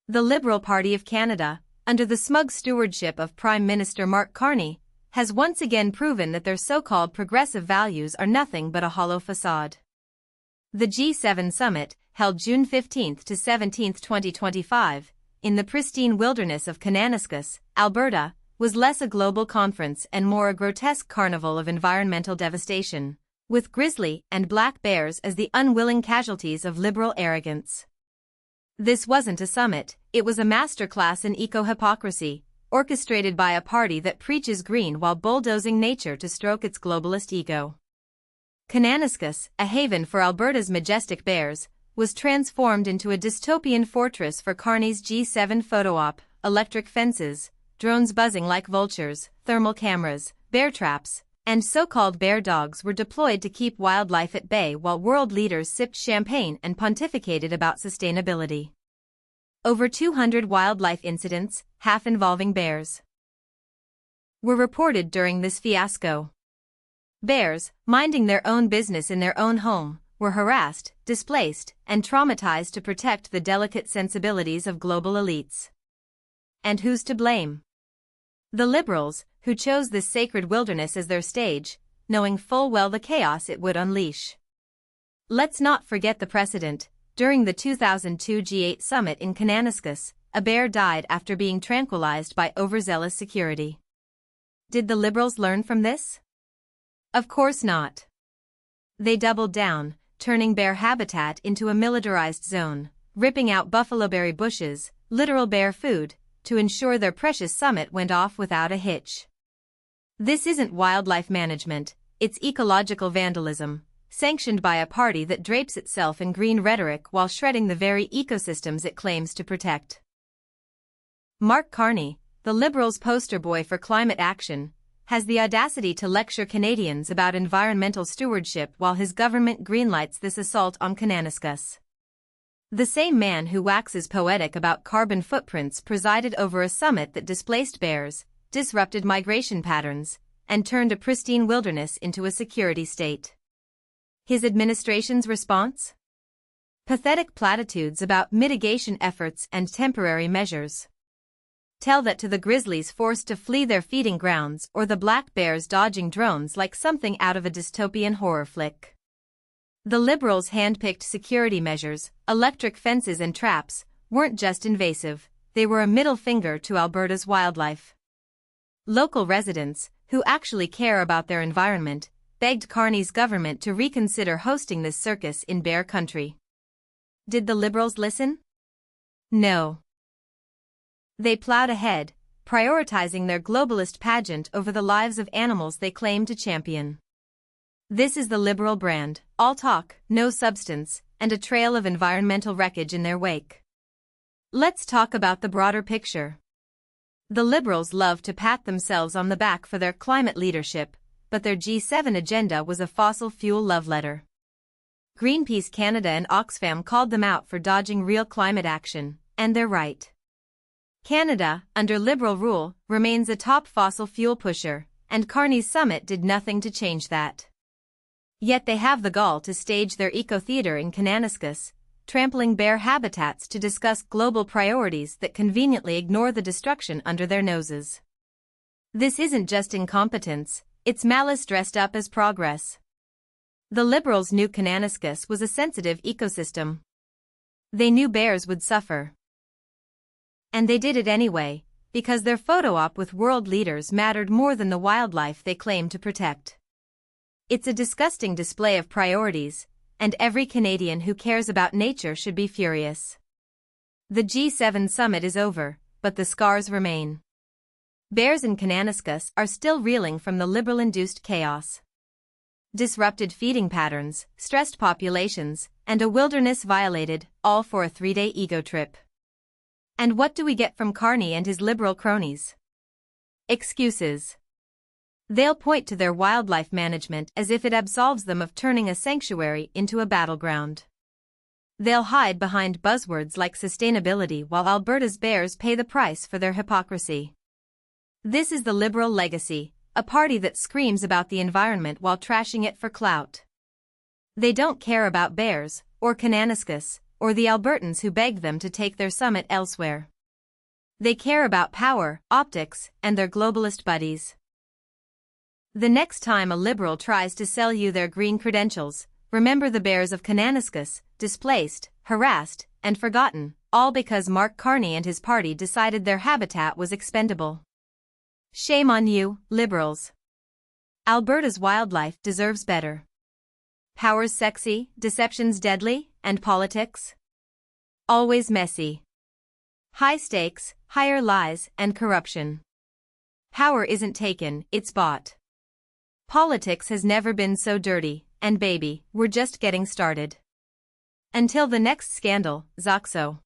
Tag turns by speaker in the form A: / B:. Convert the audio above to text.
A: The Liberal Party of Canada, under the smug stewardship of Prime Minister Mark Carney, has once again proven that their so-called progressive values are nothing but a hollow facade. The G7 summit, held June 15 to 17, 2025, in the pristine wilderness of Kananaskis, Alberta, was less a global conference and more a grotesque carnival of environmental devastation, with grizzly and black bears as the unwilling casualties of liberal arrogance. This wasn't a summit, it was a masterclass in eco-hypocrisy, orchestrated by a party that preaches green while bulldozing nature to stroke its globalist ego. Kananaskis, a haven for Alberta's majestic bears, was transformed into a dystopian fortress for Carney's G7 photo-op, electric fences, drones buzzing like vultures, thermal cameras, bear traps, and so-called bear dogs were deployed to keep wildlife at bay while world leaders sipped champagne and pontificated about sustainability. Over 200 wildlife incidents, half involving bears, were reported during this fiasco. Bears, minding their own business in their own home, were harassed, displaced, and traumatized to protect the delicate sensibilities of global elites. And who's to blame? The Liberals, who chose this sacred wilderness as their stage, knowing full well the chaos it would unleash. Let's not forget the precedent. During the 2002 G8 summit in Kananaskis, a bear died after being tranquilized by overzealous security. Did the Liberals learn from this? Of course not. They doubled down, turning bear habitat into a militarized zone, ripping out buffaloberry bushes, literal bear food, to ensure their precious summit went off without a hitch. This isn't wildlife management, it's ecological vandalism, sanctioned by a party that drapes itself in green rhetoric while shredding the very ecosystems it claims to protect. Mark Carney, the Liberals' poster boy for climate action, has the audacity to lecture Canadians about environmental stewardship while his government greenlights this assault on Kananaskis. The same man who waxes poetic about carbon footprints presided over a summit that displaced bears, disrupted migration patterns, and turned a pristine wilderness into a security state. His administration's response? Pathetic platitudes about mitigation efforts and temporary measures. Tell that to the grizzlies forced to flee their feeding grounds or the black bears dodging drones like something out of a dystopian horror flick. The Liberals' hand-picked security measures, electric fences and traps, weren't just invasive, they were a middle finger to Alberta's wildlife. Local residents, who actually care about their environment, begged Carney's government to reconsider hosting this circus in bear country. Did the Liberals listen? No. They plowed ahead, prioritizing their globalist pageant over the lives of animals they claim to champion. This is the Liberal brand, all talk, no substance, and a trail of environmental wreckage in their wake. Let's talk about the broader picture. The Liberals love to pat themselves on the back for their climate leadership, but their G7 agenda was a fossil fuel love letter. Greenpeace Canada and Oxfam called them out for dodging real climate action, and they're right. Canada, under Liberal rule, remains a top fossil fuel pusher, and Carney's summit did nothing to change that. Yet they have the gall to stage their eco-theater in Kananaskis, trampling bear habitats to discuss global priorities that conveniently ignore the destruction under their noses. This isn't just incompetence, it's malice dressed up as progress. The Liberals knew Kananaskis was a sensitive ecosystem. They knew bears would suffer. And they did it anyway, because their photo-op with world leaders mattered more than the wildlife they claimed to protect. It's a disgusting display of priorities, and every Canadian who cares about nature should be furious. The G7 summit is over, but the scars remain. Bears in Kananaskis are still reeling from the Liberal-induced chaos. Disrupted feeding patterns, stressed populations, and a wilderness violated, all for a 3-day ego trip. And what do we get from Carney and his Liberal cronies? Excuses. They'll point to their wildlife management as if it absolves them of turning a sanctuary into a battleground. They'll hide behind buzzwords like sustainability while Alberta's bears pay the price for their hypocrisy. This is the Liberal legacy, a party that screams about the environment while trashing it for clout. They don't care about bears, or Kananaskis, or the Albertans who begged them to take their summit elsewhere. They care about power, optics, and their globalist buddies. The next time a liberal tries to sell you their green credentials, remember the bears of Kananaskis, displaced, harassed, and forgotten, all because Mark Carney and his party decided their habitat was expendable. Shame on you, liberals. Alberta's wildlife deserves better. Power's sexy, deception's deadly, and politics? Always messy. High stakes, higher lies, and corruption. Power isn't taken, it's bought. Politics has never been so dirty, and baby, we're just getting started. Until the next scandal, XOXO.